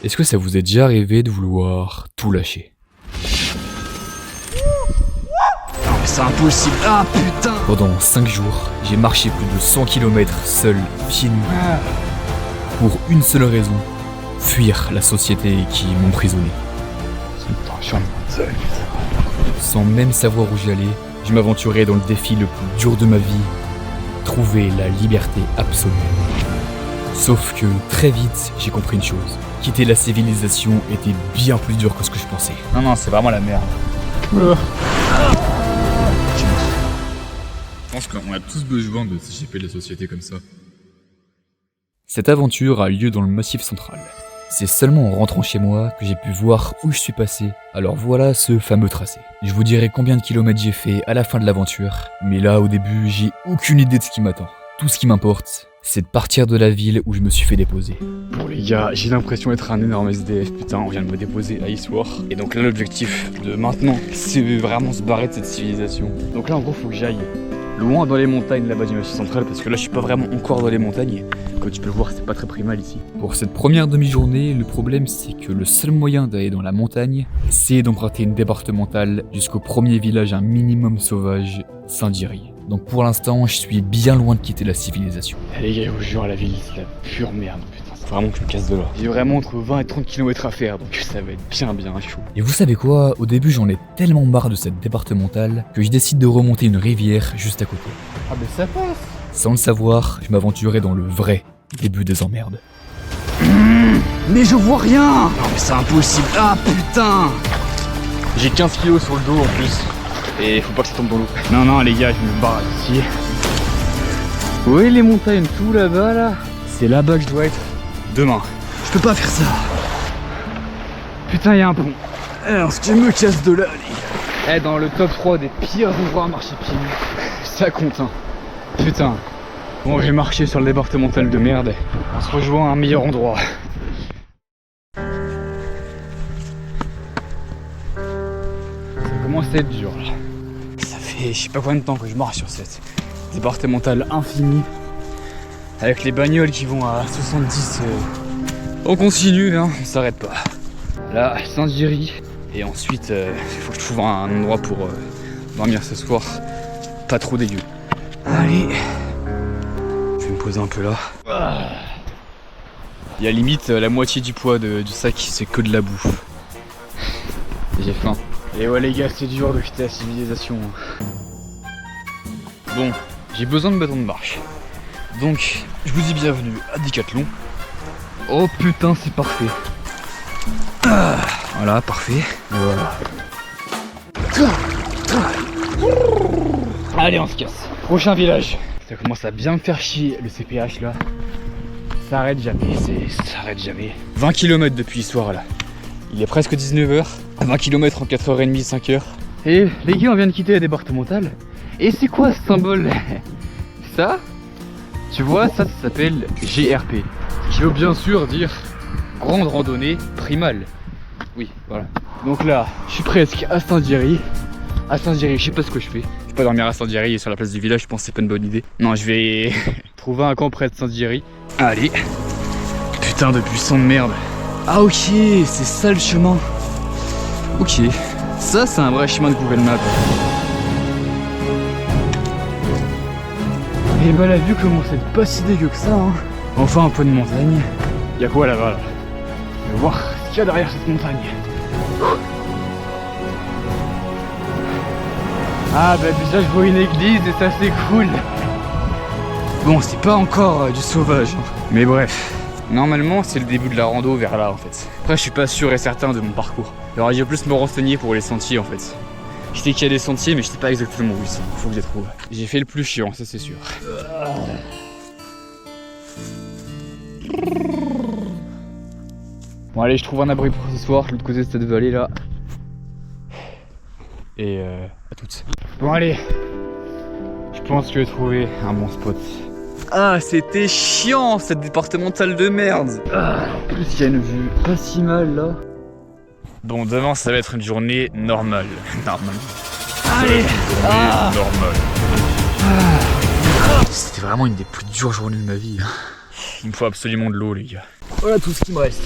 Est-ce que ça vous est déjà arrivé de vouloir tout lâcher? Non mais c'est impossible. Ah putain. Pendant 5 jours, j'ai marché plus de 100 km seul, pieds nus, pour une seule raison, fuir la société qui m'emprisonnait. Sans même savoir où j'allais, je m'aventurais dans le défi le plus dur de ma vie, trouver la liberté absolue. Sauf que très vite, j'ai compris une chose. Quitter la civilisation était bien plus dur que ce que je pensais. Non, c'est vraiment la merde. Je pense qu'on a tous besoin de s'échapper de la société comme ça. Cette aventure a lieu dans le Massif central. C'est seulement en rentrant chez moi que j'ai pu voir où je suis passé. Alors voilà ce fameux tracé. Je vous dirai combien de kilomètres j'ai fait à la fin de l'aventure, mais là au début j'ai aucune idée de ce qui m'attend. Tout ce qui m'importe, c'est de partir de la ville où je me suis fait déposer. Bon les gars, j'ai l'impression d'être un énorme SDF, putain, on vient de me déposer à Issoire. Et donc là l'objectif de maintenant, c'est vraiment se barrer de cette civilisation. Donc là en gros faut que j'aille loin dans les montagnes là-bas du Massif central, parce que là je suis pas vraiment encore dans les montagnes. Comme tu peux le voir, c'est pas très primal ici. Pour cette première demi-journée, le problème c'est que le seul moyen d'aller dans la montagne, c'est d'emprunter une départementale jusqu'au premier village un minimum sauvage, Saint-Diri. Donc pour l'instant, je suis bien loin de quitter la civilisation. Les gars, je vous jure, la ville c'est la pure merde, putain, c'est vraiment que je me casse de là. J'ai vraiment entre 20 et 30 km à faire, donc ça va être bien chaud. Et vous savez quoi? Au début, j'en ai tellement marre de cette départementale que je décide de remonter une rivière juste à côté. Ah bah ça passe. Sans le savoir, je m'aventurais dans le vrai début des emmerdes. Mais je vois rien. Non mais c'est impossible. Ah putain. J'ai 15 kilos sur le dos en plus. Et faut pas que ça tombe dans l'eau. Non les gars, je me barre ici. Oui les montagnes tout là-bas là. C'est là-bas que je dois être demain. Je peux pas faire ça. Putain y'a un pont. Alors je me casse de là les gars. Dans le top 3 des pires endroits à marcher pieds nus. Ça compte hein. Putain. Bon j'ai marché sur le départemental de merde. On se rejoint à un meilleur endroit. Ça commence à être dur là. Ça fait je sais pas combien de temps que je marche sur cette départementale infinie. Avec les bagnoles qui vont à 70. On continue hein, on s'arrête pas. Là, Saint-Diri. Et ensuite, il faut que je trouve un endroit pour dormir ce soir. Pas trop dégueu. Allez. Je vais me poser un peu là. Il y a limite la moitié du poids du sac, c'est que de la bouffe. Et j'ai faim. Et ouais les gars, c'est dur de quitter la civilisation. Bon, j'ai besoin de bâton de marche. Donc, je vous dis bienvenue à Decathlon. Oh putain, c'est parfait. Voilà, parfait. Voilà. Allez, on se casse. Prochain village. Ça commence à bien me faire chier le CPH là. Ça arrête jamais, ça arrête jamais. 20 km depuis ce soir là. Il est presque 19h. 20 km en 4h30, 5h. Et les gars, on vient de quitter la départementale. Et c'est quoi ce symbole? Ça, tu vois, ça s'appelle GRP. Qui veut bien sûr dire grande randonnée primale. Oui, voilà. Donc là, je suis presque à Saint-Diri. À Saint-Diri, je sais pas ce que je fais. Je vais pas dormir à Saint-Diri et sur la place du village, je pense que c'est pas une bonne idée. Non, je vais trouver un camp près de Saint-Diri. Allez. Putain de buisson de merde. Ah ok, c'est ça le chemin. Ok. Ça, c'est un vrai chemin de Google Maps. Et bah la vue commence à être pas si dégueu que ça hein. Enfin un peu de montagne. Y'a quoi là-bas là? Je vais voir ce qu'il y a derrière cette montagne. Ah bah déjà je vois une église et ça c'est cool. Bon c'est pas encore du sauvage hein. Mais bref. Normalement c'est le début de la rando vers là en fait. Après je suis pas sûr et certain de mon parcours. Alors je vais plus me renseigner pour les sentiers en fait. Je sais qu'il y a des sentiers mais je sais pas exactement où ils sont. Faut que je les trouve. J'ai fait le plus chiant, ça c'est sûr. Bon allez, je trouve un abri pour ce soir, de l'autre côté de cette vallée là. Et à toutes. Bon allez, je pense que je vais trouver un bon spot. Ah c'était chiant cette départementale de merde. En plus il y a une vue pas si mal là. Bon demain ça va être une journée normale. Allez normale. C'était vraiment une des plus dures journées de ma vie. Il me faut absolument de l'eau les gars. Voilà tout ce qui me reste.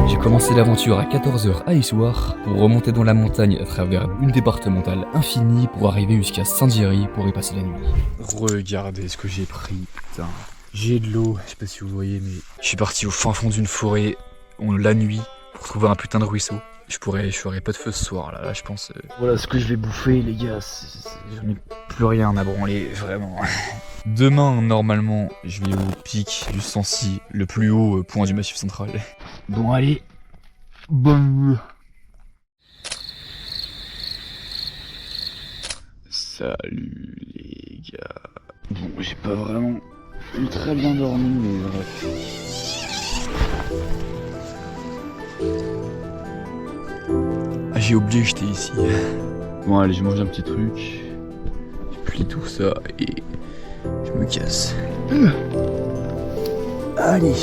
J'ai commencé l'aventure à 14h à Issoire pour remonter dans la montagne à travers une départementale infinie pour arriver jusqu'à Saint-Thierry pour y passer la nuit. Regardez ce que j'ai pris, putain. J'ai de l'eau, je sais pas si vous voyez, mais je suis parti au fin fond d'une forêt la nuit pour trouver un putain de ruisseau. Je ferai pas de feu ce soir là, je pense. Voilà ce que je vais bouffer, les gars. J'en ai plus rien à branler, vraiment. Demain, normalement, je vais au pic du Sancy, le plus haut point du Massif Central. Bon, allez, bonne nuit. Salut les gars. Bon, j'ai pas vraiment très bien dormi, mais bref. Ah, j'ai oublié que j'étais ici. Bon, allez, je mange un petit truc. Je plie tout ça et je me casse. Allez.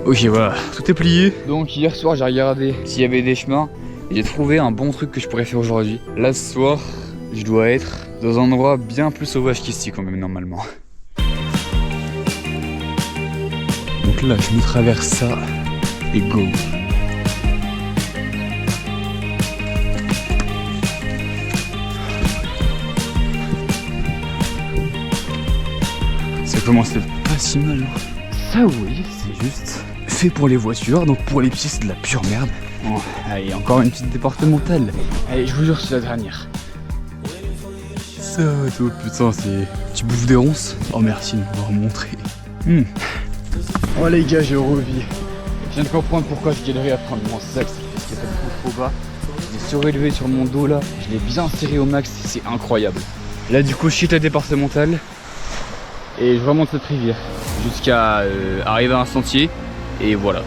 Ok, voilà, tout est plié. Donc hier soir, j'ai regardé s'il y avait des chemins. Et j'ai trouvé un bon truc que je pourrais faire aujourd'hui. Là, ce soir, je dois être dans un endroit bien plus sauvage qu'ici quand même, normalement. Donc là, je me traverse ça et go. Ça commence à être pas si mal. Ça, oui, c'est juste fait pour les voitures, donc pour les pieds, c'est de la pure merde. Bon, allez, encore une petite départementale. Allez, je vous jure, c'est la dernière. Ça, toi, putain, c'est... Tu bouffes des ronces? Oh, merci de m'avoir montré. Oh, les gars, j'ai revis. Je viens de comprendre pourquoi je galérais à prendre mon sac, c'est parce qu'il était beaucoup trop bas. Je l'ai surélevé sur mon dos, là. Je l'ai bien serré au max, c'est incroyable. Là, du coup, je quitte la départementale. Et je remonte cette rivière jusqu'à arriver à un sentier. Et voilà.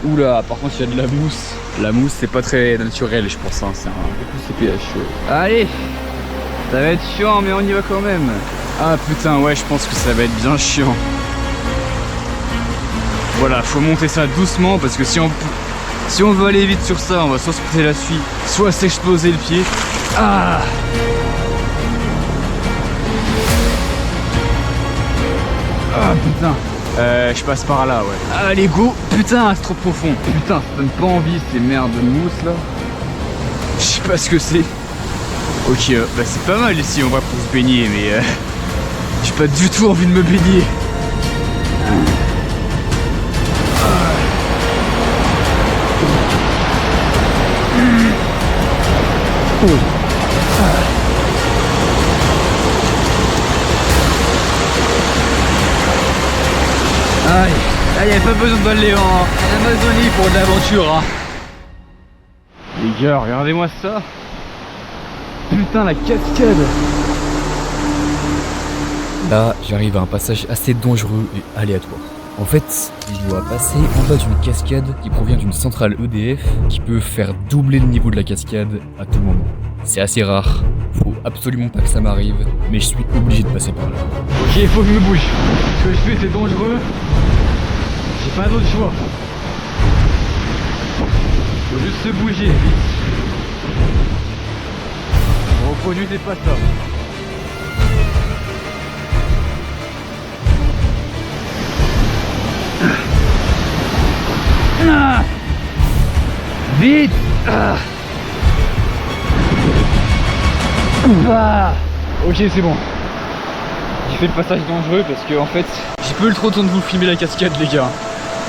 Oula, par contre, il y a de la mousse. La mousse, c'est pas très naturel, je pense. Hein. C'est un beaucoup CPH. Allez, ça va être chiant, mais on y va quand même. Ah putain, ouais, je pense que ça va être bien chiant. Voilà, faut monter ça doucement parce que si on veut aller vite sur ça, on va soit se péter la suie, soit s'exploser le pied. Ah! Ah putain, je passe par là, ouais. Allez, go. Putain, c'est trop profond. Putain, ça donne pas envie ces merdes de mousse là. Je sais pas ce que c'est. Ok, bah c'est pas mal ici on va pour se baigner, mais j'ai pas du tout envie de me baigner. Aïe, là y avait pas besoin d'aller en Amazonie pour de l'aventure, hein. Les gars, regardez-moi ça. Putain, la cascade. Là, j'arrive à un passage assez dangereux et aléatoire. En fait, je dois passer en bas d'une cascade qui provient d'une centrale EDF qui peut faire doubler le niveau de la cascade à tout moment. C'est assez rare, faut absolument pas que ça m'arrive, mais je suis obligé de passer par là. Ok, il faut que je me bouge. Ce que je fais, c'est dangereux. J'ai pas d'autre choix. Faut juste se bouger, vite. Reproduisez pas ça. Ah, vite. Ah. Ah. Ok, c'est bon. J'ai fait le passage dangereux parce que en fait j'ai peu trop le temps de vous filmer la cascade, les gars.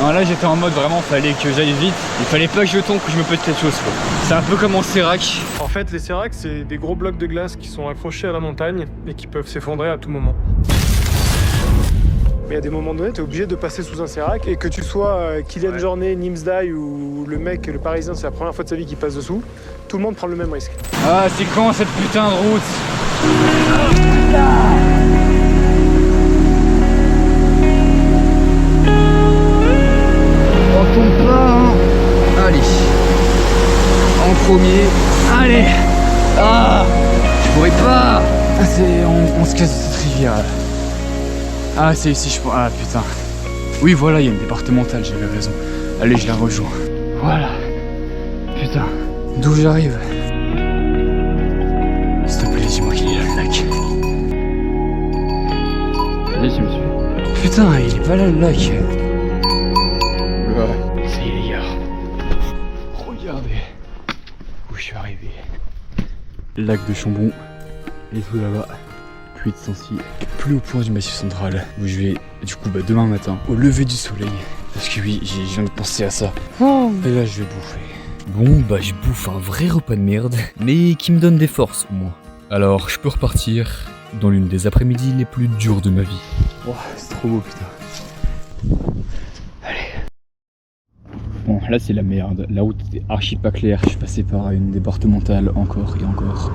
Non, là j'étais en mode vraiment fallait que j'aille vite. Il fallait pas que je tombe, que je me pète quelque chose quoi. C'est un peu comme en sérac. En fait, les séracs, c'est des gros blocs de glace qui sont accrochés à la montagne et qui peuvent s'effondrer à tout moment. Mais il y a des moments donnés, tu es obligé de passer sous un sérac et que tu sois Kylian Jornet, Nimsdai ou le mec, le Parisien, c'est la première fois de sa vie qu'il passe dessous, tout le monde prend le même risque. Ah, c'est quand cette putain de route? On tombe pas, hein. Allez. En premier. Allez. Ah, je pourrais pas. Ah, on se casse de cette rivière là. Ah, c'est ici, je pense. Ah, putain. Oui, voilà, il y a une départementale, j'avais raison. Allez, je la rejoins. Voilà. Putain. D'où j'arrive? S'il te plaît, dis-moi qu'il est là, le lac. putain, il est pas là le lac. Ouais, ça y est les gars. Regardez où je suis arrivé. Lac de Chambon, et tout là-bas, Puy de Sancy, plus au point du Massif Central, où je vais du coup demain matin, au lever du soleil. Parce que oui, je viens de penser à ça. Et là je vais bouffer. Bon, je bouffe un vrai repas de merde, mais qui me donne des forces au moins. Alors je peux repartir dans l'une des après-midi les plus dures de ma vie. Oh, c'est trop beau putain. Allez. Bon, là c'est la merde. La route était archi pas claire. Je suis passé par une départementale encore et encore.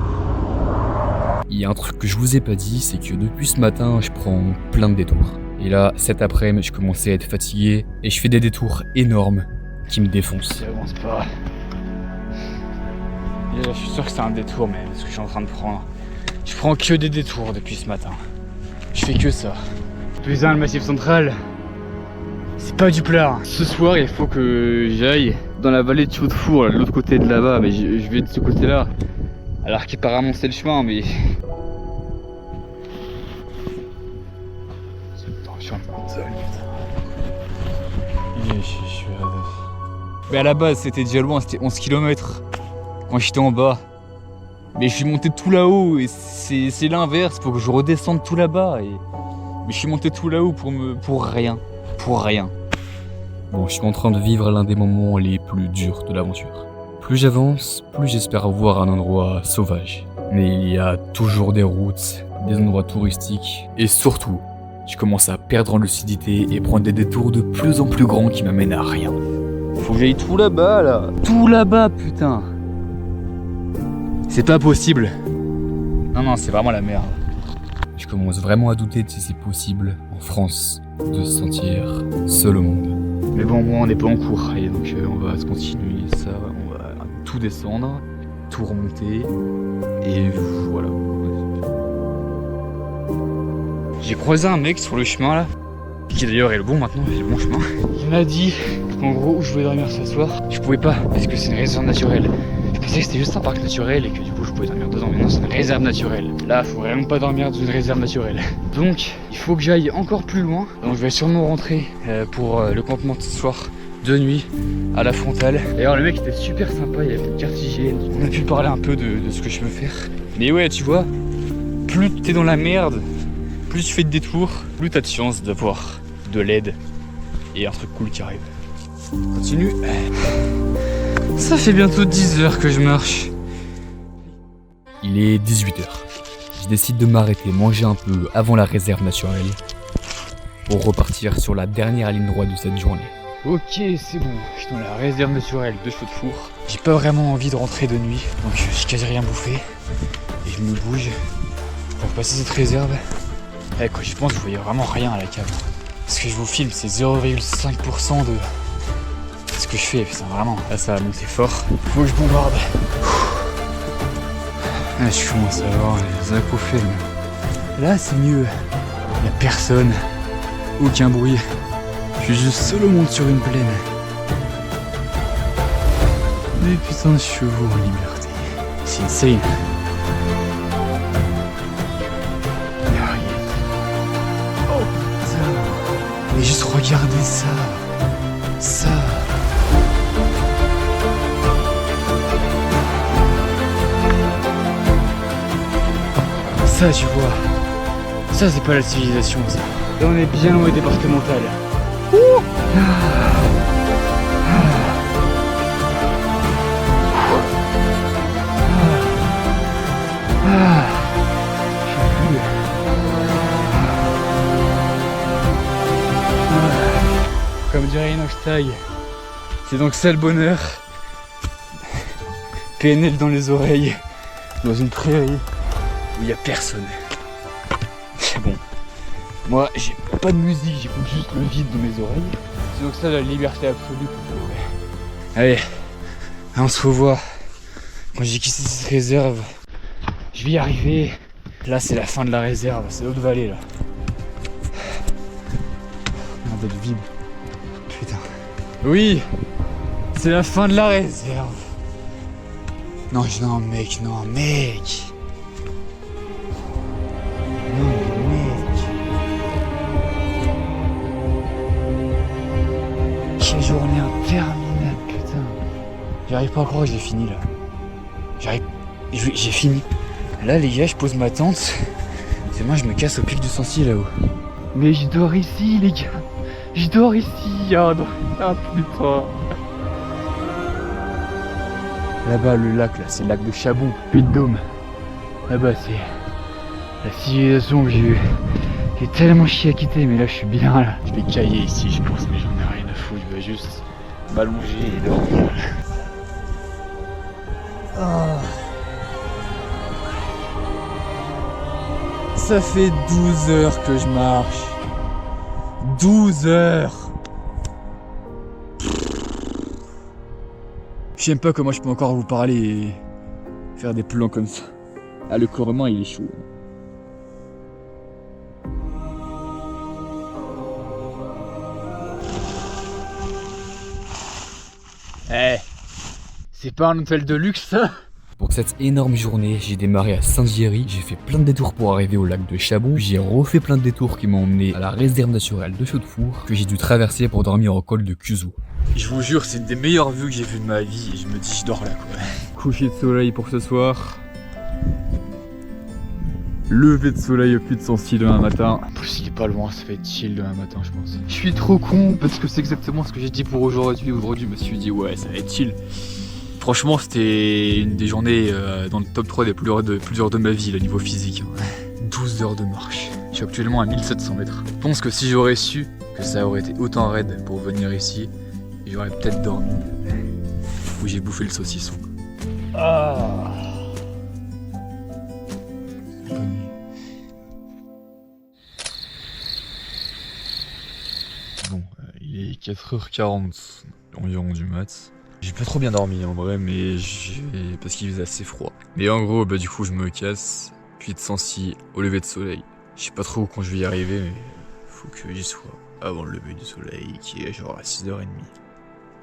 Il y a un truc que je vous ai pas dit, c'est que depuis ce matin, je prends plein de détours. Et là, cet après-midi, je commençais à être fatigué et je fais des détours énormes qui me défoncent. Ça avance pas. Et là, je suis sûr que c'est un détour, mais ce que je suis en train de prendre. Je prends que des détours depuis ce matin. Je fais que ça. Putain, le Massif Central, c'est pas du plat. Ce soir, il faut que j'aille dans la vallée de Chaudefour, de l'autre côté de là-bas, mais je vais de ce côté-là. Alors qu'apparemment c'est le chemin, mais... Je suis en montagne, putain. Je suis à... Mais à la base, c'était déjà loin, c'était 11 km quand j'étais en bas. Mais je suis monté tout là-haut et c'est l'inverse, faut que je redescende tout là-bas. Mais je suis monté tout là-haut pour rien. Pour rien. Bon, je suis en train de vivre l'un des moments les plus durs de l'aventure. Plus j'avance, plus j'espère voir un endroit sauvage. Mais il y a toujours des routes, des endroits touristiques, et surtout, je commence à perdre en lucidité et prendre des détours de plus en plus grands qui m'amènent à rien. Faut que j'aille tout là-bas, là. Tout là-bas, putain. C'est pas possible. Non, c'est vraiment la merde. Je commence vraiment à douter de si c'est possible, en France, de se sentir seul au monde. Mais bon, on n'est pas en cours, et donc on va se continuer ça, on va tout descendre, tout remonter, et voilà. J'ai croisé un mec sur le chemin là, qui d'ailleurs est le bon maintenant, c'est le bon chemin. Il m'a dit qu'en gros où je voulais dormir ce soir, je pouvais pas, parce que c'est une réserve naturelle. Je pensais que c'était juste un parc naturel et que du coup je pouvais dormir dedans, mais non, c'est une réserve naturelle. Là, faut vraiment pas dormir dans une réserve naturelle. Donc, il faut que j'aille encore plus loin. Donc je vais sûrement rentrer pour le campement de ce soir, de nuit, à la frontale. D'ailleurs, le mec était super sympa, il y avait une carte hygiène. On a pu parler un peu de ce que je veux faire. Mais ouais, tu vois, plus t'es dans la merde, plus tu fais de détours, plus t'as de chance d'avoir de l'aide et un truc cool qui arrive. Continue. Ça fait bientôt 10 heures que je marche. Il est 18h. Je décide de m'arrêter, manger un peu avant la réserve naturelle pour repartir sur la dernière ligne droite de cette journée. Ok, c'est bon, je suis dans la réserve naturelle de Chaudefour. J'ai pas vraiment envie de rentrer de nuit, donc j'ai quasi rien bouffé. Et je me bouge pour passer cette réserve. Et quand j'y pense, je voyais vraiment rien à la cave. Ce que je vous filme, c'est 0,5% de ce que je fais, putain, vraiment. Là, ça va monter fort. Faut que je bombarde. Là, je commence à avoir les acouphènes. Là, c'est mieux. Y'a personne. Aucun bruit. Je suis juste seul au monde sur une plaine. Des putains de chevaux en liberté. C'est insane. Oh putain. Mais juste regardez ça. Ça. Ça, tu vois. Ça, c'est pas la civilisation, ça. Là, on est bien loin départemental. Comme dirait Inoxtag, c'est donc ça le bonheur. PNL dans les oreilles, dans une prairie où il n'y a personne. C'est bon. Moi, j'ai pas de musique, j'écoute juste le vide de mes oreilles. C'est donc ça la liberté absolue. Allez, on se revoit. Quand j'ai quitté cette réserve, je vais y arriver. Là, c'est la fin de la réserve, c'est l'autre vallée là. Merde, elle est vide. Putain. Oui, c'est la fin de la réserve. Non, mec. Non, mec. interminable, putain. J'arrive pas à croire que j'ai fini là. J'ai fini. Là les gars, je pose ma tente. Demain je me casse au pic du Sancy là-haut. Mais je dors ici les gars. Je dors ici. Ah putain. Là-bas le lac là, c'est le lac de Chabon, Puy de Dôme. Là-bas c'est la civilisation que j'ai tellement chié à quitter, mais là je suis bien là. Je vais cailler ici je pense, mais j'en ai rien à foutre, je vais juste m'allonger et dormir. Ah. Ça fait 12 heures que je marche. 12 heures. Je sais même pas comment je peux encore vous parler et faire des plans comme ça. Ah, le corps humain il est chaud. Eh, c'est pas un hôtel de luxe ça? Pour cette énorme journée, j'ai démarré à Saint-Géry, j'ai fait plein de détours pour arriver au lac de Chabon, puis j'ai refait plein de détours qui m'ont emmené à la réserve naturelle de Chaudefour, que j'ai dû traverser pour dormir au col de Cuzeau. Je vous jure, c'est une des meilleures vues que j'ai vues de ma vie et je me dis je dors là quoi. Coucher de soleil pour ce soir. Lever de soleil au puits de Sancy demain matin. En plus il est pas loin, ça va être chill demain matin je pense. Je suis trop con parce que c'est exactement ce que j'ai dit pour aujourd'hui. Aujourd'hui je me suis dit ouais ça va être chill. Franchement c'était une des journées dans le top 3 des plus dures de ma vie, le niveau physique. 12 heures de marche. Je suis actuellement à 1700 mètres. Je pense que si j'aurais su que ça aurait été autant raide pour venir ici, j'aurais peut-être dormi. Où j'ai bouffé le saucisson. Ah. Bon, il est 4h40 environ du mat. J'ai pas trop bien dormi en vrai, mais parce qu'il faisait assez froid. Mais en gros, du coup, je me casse, puis de Sancy au lever de soleil. Je sais pas trop quand je vais y arriver, mais faut que j'y sois avant le lever du soleil, qui est genre à 6h30.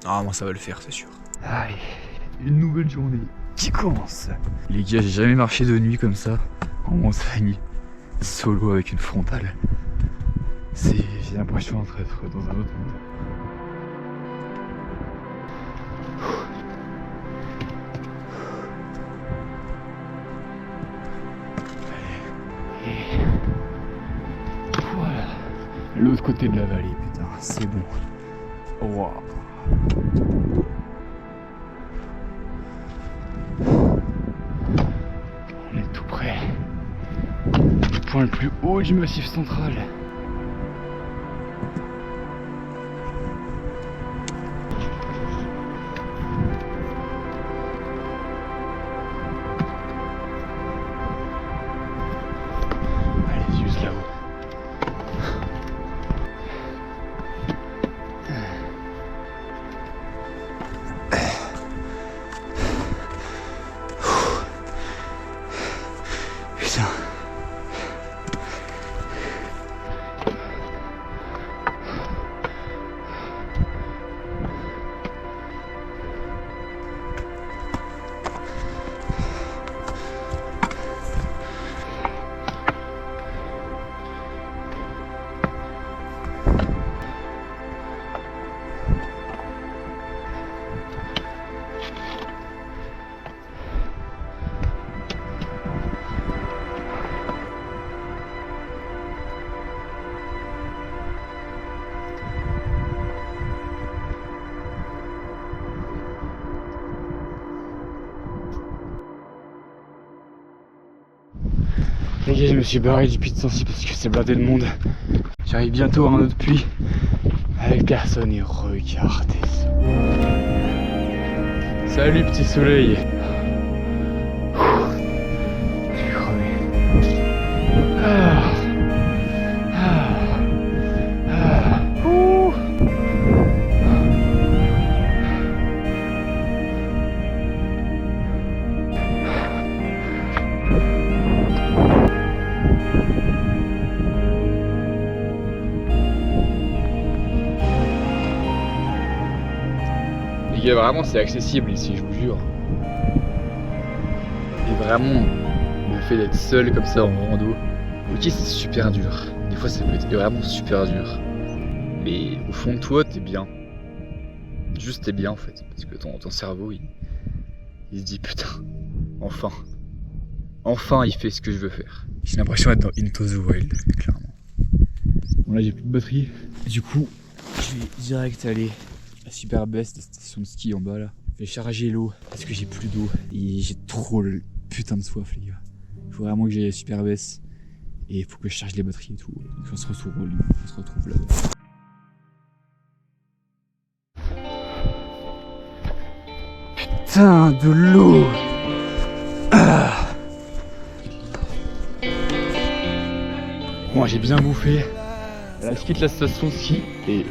Normalement, ça va le faire, c'est sûr. Allez, une nouvelle journée qui commence. Les gars, j'ai jamais marché de nuit comme ça, en montagne, solo avec une frontale. J'ai l'impression d'être dans un autre monde. Et voilà, l'autre côté de la vallée, putain, c'est bon. Waouh. On est tout près du point le plus haut du massif central. Les gars, je me suis barré du puits de Sancy parce que c'est blindé de monde. J'arrive bientôt à un autre puits avec personne et regardez ça. Salut petit soleil. Je suis crevé. Les gars, vraiment c'est accessible ici, je vous jure. Et vraiment, le fait d'être seul comme ça en rando, ok c'est super dur. Des fois ça peut être vraiment super dur. Mais au fond de toi, t'es bien. Juste t'es bien en fait, parce que ton cerveau il se dit putain, enfin il fait ce que je veux faire. J'ai l'impression d'être dans Into the Wild, clairement. Bon là j'ai plus de batterie, du coup je vais direct aller à Superbest, la station de ski en bas là. Je vais charger l'eau parce que j'ai plus d'eau et j'ai trop le putain de soif les gars. Il faut vraiment que j'aille à Superbest et il faut que je charge les batteries et tout. Donc on se retrouve là-bas. Putain de l'eau. Bon j'ai bien bouffé. Là je quitte la station de ski et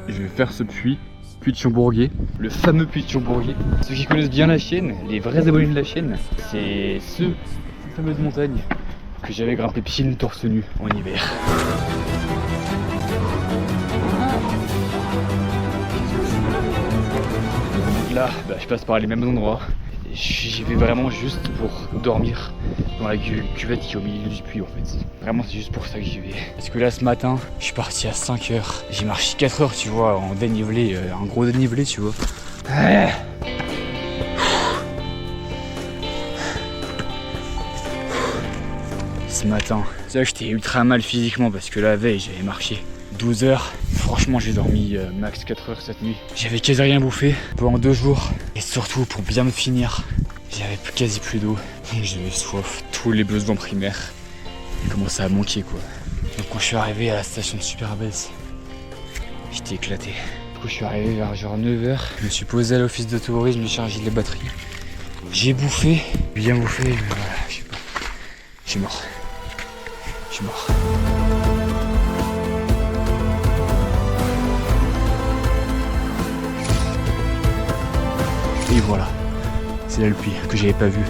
je vais faire ce puits de Chaumbourguet, le fameux puits de Chaumbourguet. Ceux qui connaissent bien la chaîne, les vrais abonnés de la chaîne, c'est cette fameuse montagne que j'avais grimpé pieds nus torse nu en hiver. Là, je passe par les mêmes endroits. J'y vais vraiment juste pour dormir dans la cuvette qui est au milieu du puits en fait. Vraiment c'est juste pour ça que j'y vais. Parce que là ce matin, je suis parti à 5h. J'ai marché 4h tu vois en dénivelé, un gros dénivelé tu vois. Ce matin, c'est vrai que j'étais ultra mal physiquement parce que la veille j'avais marché 12 heures. Franchement j'ai dormi max 4 heures cette nuit. J'avais quasi rien bouffé pendant 2 jours. Et surtout pour bien me finir, j'avais quasi plus d'eau. Et j'avais soif, tous les besoins primaires. Ils commençaient à manquer quoi. Donc quand je suis arrivé à la station de Superbest, j'étais éclaté. Du coup je suis arrivé vers genre 9h. Je me suis posé à l'office de tourisme, j'ai chargé les batteries. J'ai bouffé, bien bouffé, mais voilà, je sais pas. Je suis mort. Et voilà, c'est là le puits que j'avais pas vu.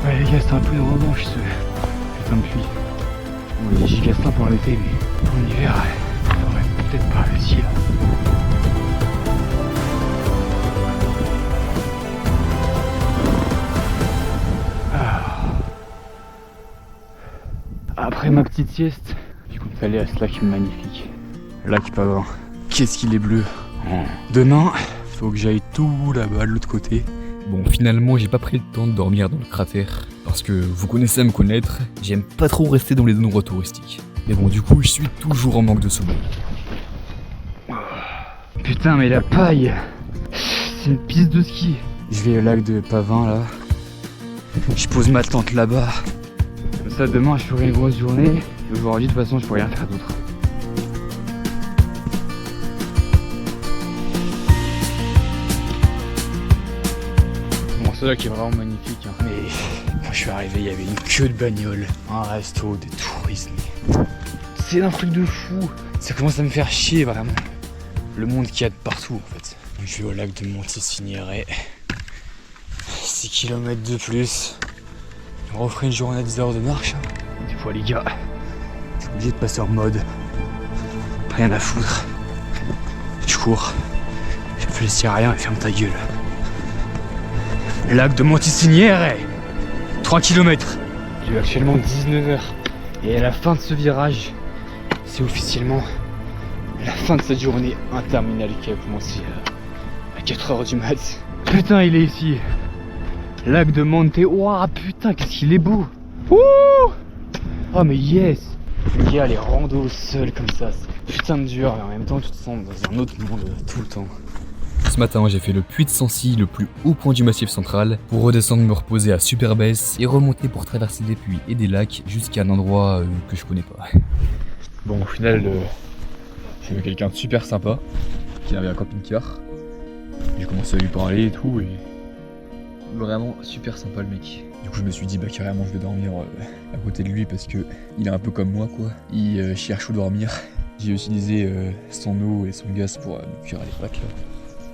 Ouais les gars, c'est un peu une revanche ce putain de puits. Bon, il est giga simple pour l'été, mais en hiver, j'aurais peut-être pas réussi là. Après ma petite sieste, je compte aller à ce lac magnifique. Lac Pavin. Qu'est-ce qu'il est bleu. Demain, faut que j'aille tout là-bas de l'autre côté. Bon, finalement, j'ai pas pris le temps de dormir dans le cratère. Parce que vous connaissez à me connaître, j'aime pas trop rester dans les endroits touristiques. Mais bon, du coup, je suis toujours en manque de sommeil. Putain, mais la paille, c'est une piste de ski. Je vais au lac de Pavin là. Je pose ma tente là-bas. Comme ça, demain, je ferai une grosse journée. Aujourd'hui, de toute façon, je pourrais rien faire d'autre. Bon, ce lac est vraiment magnifique. Hein. Mais quand je suis arrivé, il y avait une queue de bagnole, un resto, des touristes. C'est un truc de fou. Ça commence à me faire chier, vraiment. Le monde qu'il y a de partout, en fait. Je vais au lac de Montigny-Signoret. 6 km de plus. On referait une journée à 10 heures de marche. Des fois les gars, je suis obligé de passer en mode rien à foutre. Je cours, je réfléchis à rien et ferme ta gueule. Lac de Montigny-Signoret, 3 km. Il est actuellement 19h. Et à la fin de ce virage, c'est officiellement la fin de cette journée interminable qui a commencé à 4h du mat. Putain, il est ici. Lac de Monte. Ouah, putain, qu'est-ce qu'il est beau. Ouh. Oh, mais yes. Les gars, les randos seuls comme ça, c'est putain de dur, mais en même temps, tu te sens dans un autre monde tout le temps. Ce matin, j'ai fait le puits de Sancy, le plus haut point du massif central, pour redescendre me reposer à Superbest et remonter pour traverser des puits et des lacs jusqu'à un endroit que je connais pas. Bon, au final, j'ai vu quelqu'un de super sympa qui avait un camping-car. J'ai commencé à lui parler et tout, et vraiment super sympa le mec. Du coup je me suis dit carrément je vais dormir à côté de lui parce que il est un peu comme moi quoi. Il cherche où dormir. J'ai utilisé son eau et son gaz pour me cuire à l'époque là.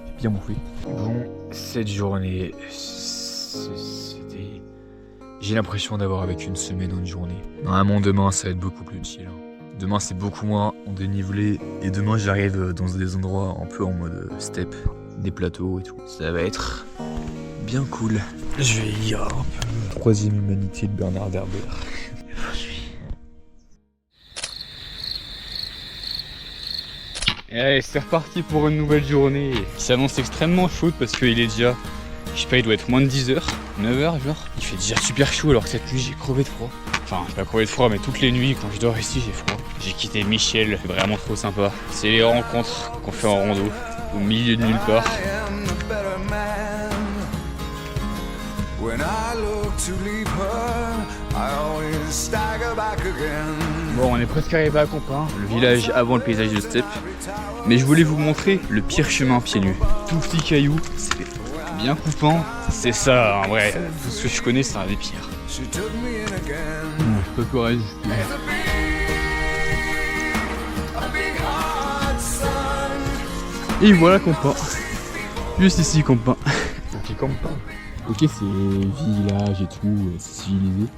J'ai bien bouffé. Bon, cette journée, c'était... J'ai l'impression d'avoir vécu une semaine en une journée. Normalement demain ça va être beaucoup plus chill. Demain c'est beaucoup moins en dénivelé et demain j'arrive dans des endroits un peu en mode steppe, des plateaux et tout. Ça va être bien cool. Je vais lire un peu Troisième humanité de Bernard Werber. Et allez, c'est reparti pour une nouvelle journée qui s'annonce extrêmement chaude parce qu'il est déjà, je sais pas, il doit être moins de 10h, 9h genre. Il fait déjà super chaud alors que cette nuit j'ai crevé de froid. Enfin, j'ai pas crevé de froid, mais toutes les nuits quand je dors ici j'ai froid. J'ai quitté Michel, c'est vraiment trop sympa. C'est les rencontres qu'on fait en rando, au milieu de nulle part. Bon, on est presque arrivé à Compin, le village avant le paysage de steppe. Mais je voulais vous montrer le pire chemin pieds nus. Tout petit caillou, c'est bien coupant. C'est ça, en vrai. Tout ce que je connais, c'est un des pires. Je peux pas résister. Et voilà Compin. Juste ici Compin. Ok, Compin. Ok, c'est village et tout, c'est civilisé.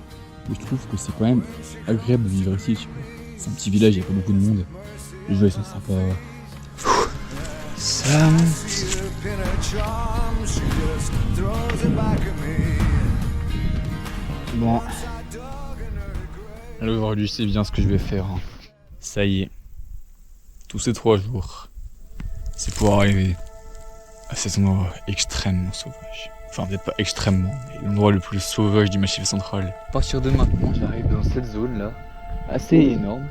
Mais je trouve que c'est quand même agréable de vivre ici, tu vois. C'est un petit village, il n'y a pas beaucoup de monde. Les gens ils sont sympas. Ça. Bon. Alors aujourd'hui, c'est bien ce que je vais faire. Hein. Ça y est. Tous ces 3 jours, c'est pour arriver à cet endroit extrêmement sauvage. Enfin, peut-être pas extrêmement, mais l'endroit le plus sauvage du Massif central. À partir de maintenant, j'arrive dans cette zone là, assez énorme,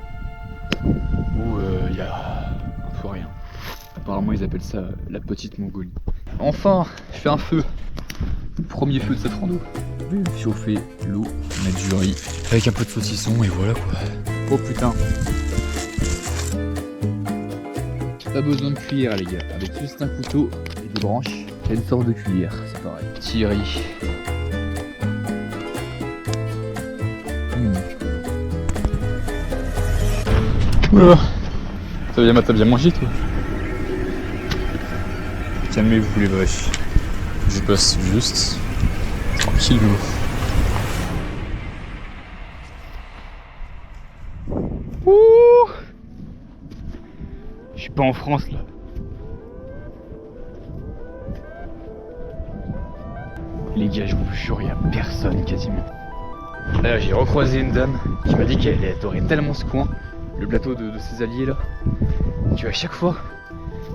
où il y a un peu rien. Apparemment, ils appellent ça la petite Mongolie. Enfin, je fais un feu. Le premier feu de cette rando. Je vais chauffer l'eau, mettre du riz, avec un peu de saucisson et voilà quoi. Oh putain. Pas besoin de cuillère les gars, avec juste un couteau et des branches. C'est une sorte de cuillère, c'est pareil. Petit riz. Oula. T'as bien mangé toi? Calmez-vous les vaches. Je passe juste tranquillement. Ouh. Je suis pas en France là. Les gars, je vous jure, il y a personne quasiment. Là, j'ai recroisé une dame qui m'a dit qu'elle adorait tellement ce coin, le plateau de ses alliés là. Tu vois, à chaque fois,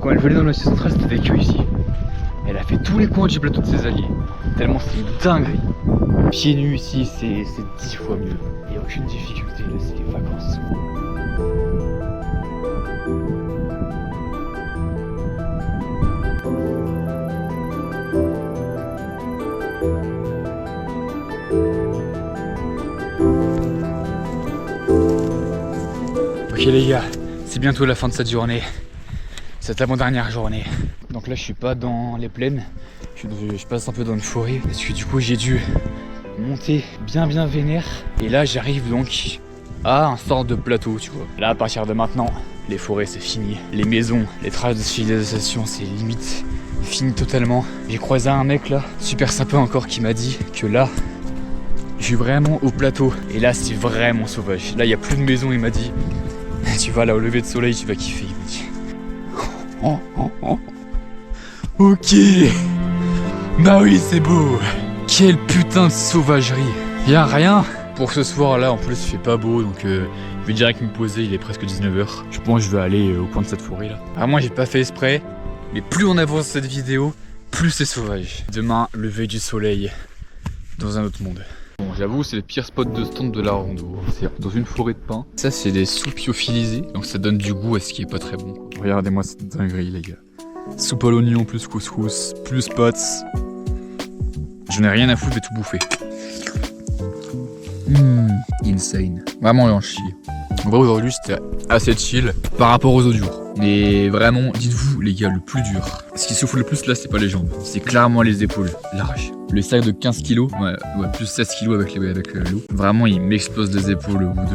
quand elle venait dans le Massif central, c'était des queues ici. Elle a fait tous les coins du plateau de ses alliés. Tellement c'est une dinguerie. Pieds nus ici, c'est 10 fois mieux. Il n'y a aucune difficulté, là, c'est les vacances. Ok les gars, c'est bientôt la fin de cette journée, cette avant-dernière journée. Donc là je suis pas dans les plaines, je passe un peu dans une forêt parce que du coup j'ai dû monter bien vénère. Et là j'arrive donc à un sort de plateau, tu vois. Là à partir de maintenant, les forêts c'est fini, les maisons, les traces de civilisation c'est limite fini totalement. J'ai croisé un mec là, super sympa encore, qui m'a dit que là, je suis vraiment au plateau. Et là c'est vraiment sauvage, là il n'y a plus de maison, il m'a dit. Tu vas là au lever de soleil, tu vas kiffer. Ok. Bah oui, c'est beau. Quelle putain de sauvagerie. Y'a rien pour ce soir là, en plus il fait pas beau, donc je vais direct me poser, il est presque 19h. Je pense que je vais aller au coin de cette forêt là. Vraiment j'ai pas fait exprès, mais plus on avance cette vidéo, plus c'est sauvage. Demain, lever du soleil dans un autre monde. Bon, j'avoue, c'est le pire spot de stand de la rando. C'est dans une forêt de pins. Ça, c'est des soupes lyophilisées, donc ça donne du goût à ce qui est pas très bon. Regardez-moi cette dinguerie, les gars. Soupe à l'oignon, plus couscous, plus pâtes. Je n'ai rien à foutre de tout bouffer. Insane. Vraiment, j'en chie. En vrai, aujourd'hui, c'était assez chill par rapport aux autres jours. Mais vraiment, dites-vous, les gars, le plus dur, ce qui souffle le plus là, c'est pas les jambes, c'est clairement les épaules, large. Le sac de 15 kg, ouais, plus 16 kg avec l'eau. Vraiment, il m'explose des épaules au bout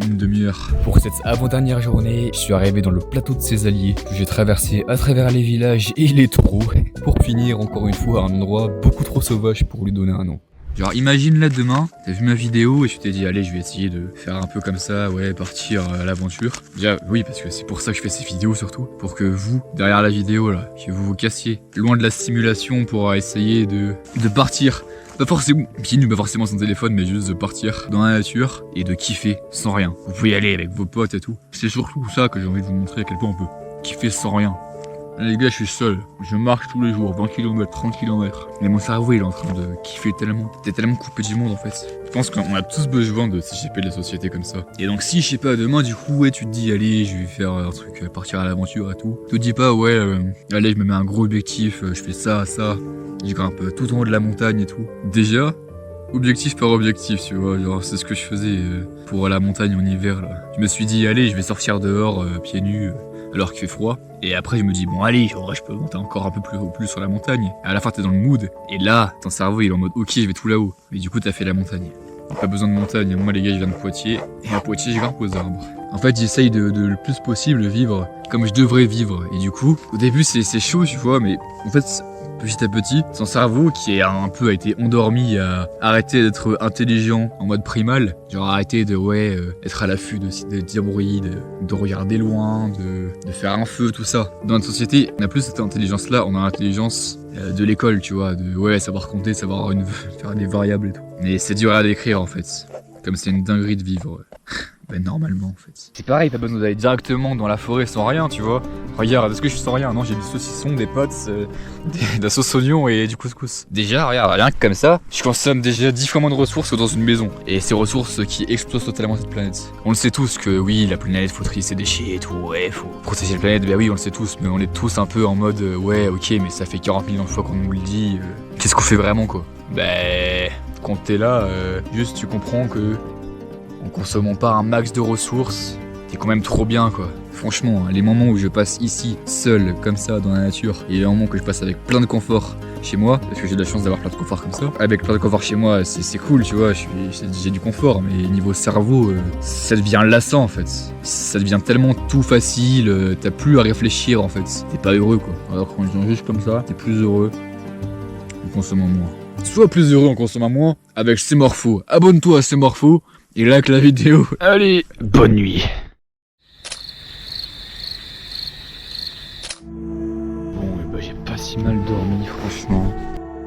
d'une demi-heure. Pour cette avant-dernière journée, je suis arrivé dans le plateau de ses alliés, que j'ai traversé à travers les villages et les taureaux, pour finir encore une fois à un endroit beaucoup trop sauvage pour lui donner un nom. Genre imagine là demain, t'as vu ma vidéo et tu t'es dit allez je vais essayer de faire un peu comme ça, ouais, partir à l'aventure. Déjà oui, parce que c'est pour ça que je fais ces vidéos surtout, pour que vous, derrière la vidéo là, que vous vous cassiez loin de la simulation pour essayer de partir. Pas forcément pieds nus, pas forcément sans téléphone, mais juste de partir dans la nature et de kiffer sans rien. Vous pouvez y aller avec vos potes et tout. C'est surtout ça que j'ai envie de vous montrer, à quel point on peut kiffer sans rien. Les gars, je suis seul, je marche tous les jours, 20 km, 30 km. Mais mon cerveau, il est en train de kiffer tellement. T'es tellement coupé du monde en fait. Je pense qu'on a tous besoin de s'échapper de la société comme ça. Et donc si, je sais pas, demain du coup, ouais, tu te dis, allez, je vais faire un truc, partir à l'aventure et tout. Tu te dis pas, ouais, allez, je me mets un gros objectif, je fais ça, je grimpe tout en haut de la montagne et tout. Déjà, objectif par objectif, tu vois, genre c'est ce que je faisais pour la montagne en hiver là. Je me suis dit, allez, je vais sortir dehors, pieds nus, alors qu'il fait froid. Et après je me dis, bon allez, en vrai je peux monter encore un peu plus sur la montagne. Et à la fin t'es dans le mood, et là, ton cerveau il est en mode, ok, je vais tout là-haut. Et du coup t'as fait la montagne. Pas besoin de montagne, moi les gars je viens de Poitiers, et à Poitiers je grimpe aux arbres. En fait j'essaye de le plus possible vivre comme je devrais vivre. Et du coup, au début c'est chaud tu vois, mais en fait petit à petit, son cerveau qui est un peu a été endormi, a arrêté d'être intelligent en mode primal, genre arrêter de être à l'affût de dire bruit, de regarder loin, de faire un feu, tout ça. Dans notre société, on a plus cette intelligence là, on a l'intelligence de l'école, tu vois, de savoir compter, savoir faire des variables et tout. Mais c'est dur à décrire en fait, comme c'est une dinguerie de vivre. Ben normalement en fait. C'est pareil, pas besoin d'aller directement dans la forêt sans rien, tu vois. Regarde, est-ce que je suis sans rien? Non, j'ai du saucisson, des pâtes, de la sauce oignon et du couscous. Déjà, regarde, rien que comme ça, je consomme déjà 10 fois moins de ressources que dans une maison. Et ces ressources qui explosent totalement cette planète. On le sait tous que oui, la planète, faut trier ses déchets et tout, ouais, faut protéger la planète, ben oui, on le sait tous, mais on est tous un peu en mode, ouais, ok, mais ça fait 40 millions de fois qu'on nous le dit, qu'est-ce qu'on fait vraiment quoi? Ben, quand t'es là, juste tu comprends que en consommant pas un max de ressources, t'es quand même trop bien quoi. Franchement, les moments où je passe ici, seul, comme ça, dans la nature, et les moments que je passe avec plein de confort chez moi, parce que j'ai de la chance d'avoir plein de confort comme ça. Avec plein de confort chez moi, c'est cool, tu vois, j'ai du confort, mais niveau cerveau, ça devient lassant en fait. Ça devient tellement tout facile, t'as plus à réfléchir en fait. T'es pas heureux quoi. Alors quand je viens juste comme ça, t'es plus heureux en consommant moins. Sois plus heureux en consommant moins avec Cmorpho. Abonne-toi à Cmorpho. Et like la vidéo. Allez, bonne nuit. Bon, bah j'ai pas si mal dormi, franchement.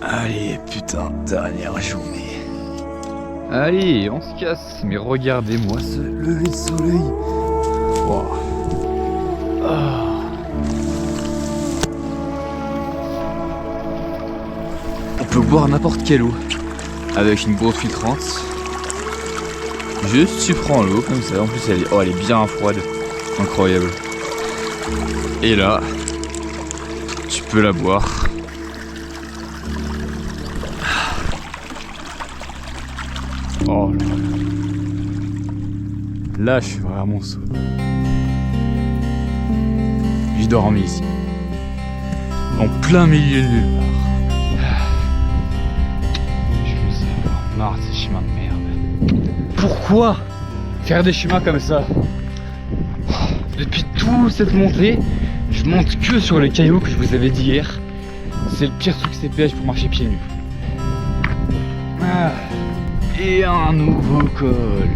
Allez, putain, dernière journée. Allez, on se casse. Mais regardez-moi ce lever de soleil. Wow. Oh. On peut boire n'importe quelle eau. Avec une boîte filtrante. Juste tu prends l'eau comme ça, en plus elle est bien froide, incroyable. Et là, tu peux la boire. Oh là là. Là je suis vraiment saut. J'ai dormi ici. En plein milieu de nulle part. Je commence à avoir marre de ces chemins de merde. Pourquoi faire des chemins comme ça? Depuis toute cette montée, je monte que sur les cailloux que je vous avais dit hier. C'est le pire truc CPH pour marcher pieds nus. Ah. Et un nouveau col.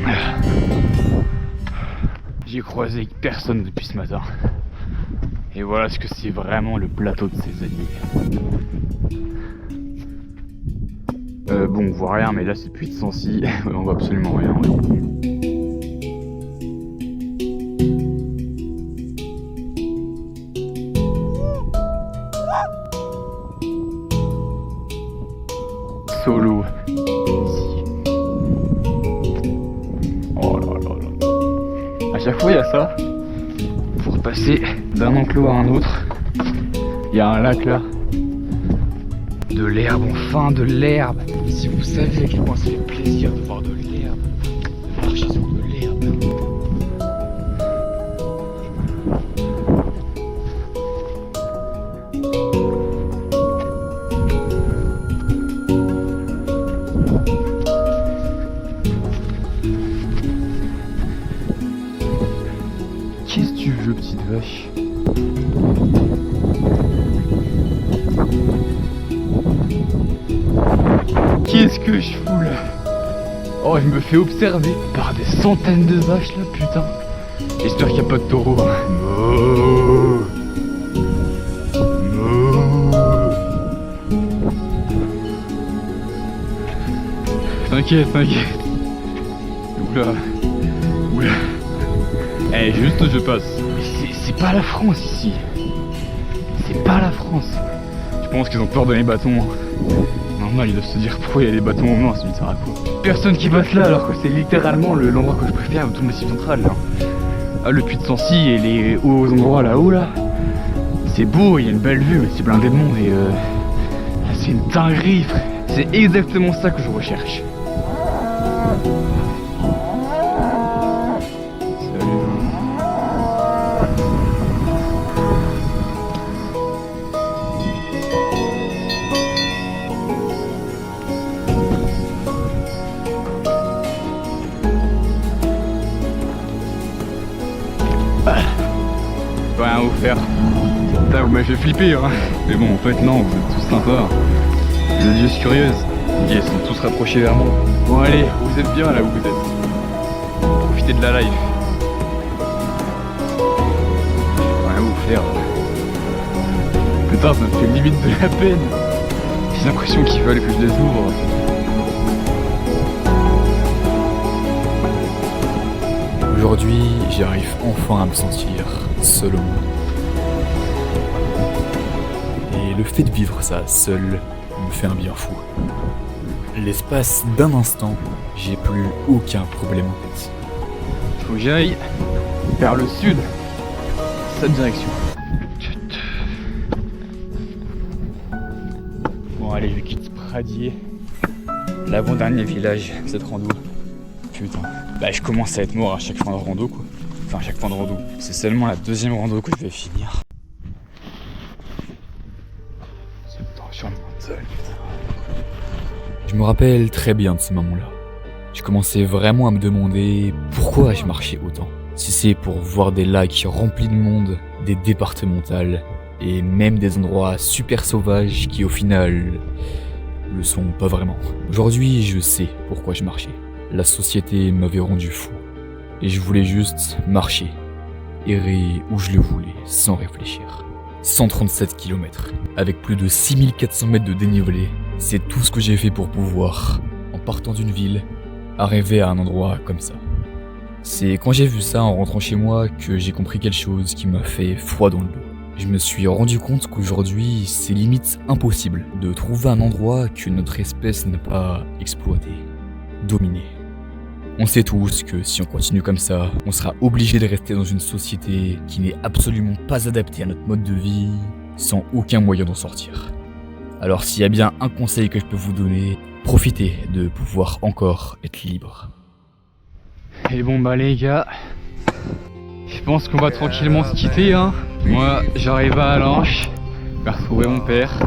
Ah. J'ai croisé personne depuis ce matin. Et voilà ce que c'est vraiment le plateau de ces alliés. Bon, on voit rien, mais là c'est Puy de Sancy, on voit absolument rien. Ouais. Solo. Oh là là là. À chaque fois il y a ça. Pour passer d'un enclos à un autre, il y a un lac là. De l'herbe, enfin de l'herbe. Si vous saviez à quel point ça fait plaisir de voir de l'herbe, de marcher sur de l'herbe. Qu'est-ce que tu veux, petite vache? Qu'est-ce que je fous là? Oh, je me fais observer par des centaines de vaches là, putain. J'espère qu'il n'y a pas de taureau. Non. Non. T'inquiète, t'inquiète. Oula. Oula. Eh, juste je passe. C'est pas la France ici. C'est pas la France. Je pense qu'ils ont peur de mes bâtons. Normal, ils doivent se dire pourquoi il y a des bâtons au moins, ça sert à quoi. Personne qui passe là alors que c'est littéralement l'endroit que je préfère, tout le massif central là. Ah, le puits de Sancy et les hauts endroits là-haut là. C'est beau, il y a une belle vue, mais c'est blindé de monde et c'est une dinguerie, frère. C'est exactement ça que je recherche. Faut rien vous faire. Putain, vous m'avez fait flipper, hein. Mais bon, en fait, non, vous êtes tous sympas. Vous êtes juste curieuses. Ok, ils sont tous rapprochés vers moi. Bon, allez, vous êtes bien là où vous êtes. Profitez de la life. Faut rien vous faire. Putain, ça me fait limite de la peine. J'ai l'impression qu'ils veulent que je les ouvre. Aujourd'hui, j'arrive enfin à me sentir seul au monde. Et le fait de vivre ça seul me fait un bien fou. L'espace d'un instant, j'ai plus aucun problème en tête. Faut que j'aille vers le sud, cette direction. Bon allez, je quitte Pradier, l'avant-dernier village de cette rando. Putain, bah je commence à être mort à chaque fin de rando quoi. Enfin chaque fin de rando, c'est seulement la deuxième rando que je vais finir. Cette tension mentale, putain. Je me rappelle très bien de ce moment-là. Je commençais vraiment à me demander pourquoi je marchais autant. Si c'est pour voir des lacs remplis de monde, des départementales, et même des endroits super sauvages qui au final le sont pas vraiment. Aujourd'hui, je sais pourquoi je marchais. La société m'avait rendu fou. Et je voulais juste marcher, errer où je le voulais, sans réfléchir. 137 km, avec plus de 6400 mètres de dénivelé, c'est tout ce que j'ai fait pour pouvoir, en partant d'une ville, arriver à un endroit comme ça. C'est quand j'ai vu ça en rentrant chez moi que j'ai compris quelque chose qui m'a fait froid dans le dos. Je me suis rendu compte qu'aujourd'hui, c'est limite impossible de trouver un endroit que notre espèce n'a pas exploité, dominé. On sait tous que si on continue comme ça, on sera obligé de rester dans une société qui n'est absolument pas adaptée à notre mode de vie, sans aucun moyen d'en sortir. Alors s'il y a bien un conseil que je peux vous donner, profitez de pouvoir encore être libre. Et bon bah les gars, je pense qu'on va tranquillement se quitter hein. Moi j'arrive à Alanche, je vais retrouver mon père.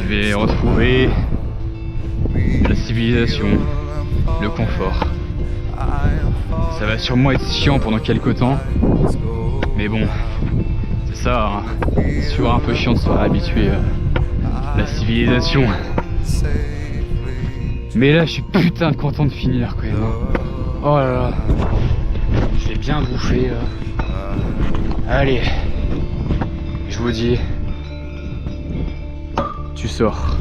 Je vais retrouver la civilisation, le confort. Ça va sûrement être chiant pendant quelques temps, mais bon, c'est ça, hein. C'est toujours un peu chiant de se faire habituer à la civilisation. Mais là, je suis putain de content de finir quand même. Hein. Oh là là, j'ai bien bouffé là. Allez, je vous dis, tu sors.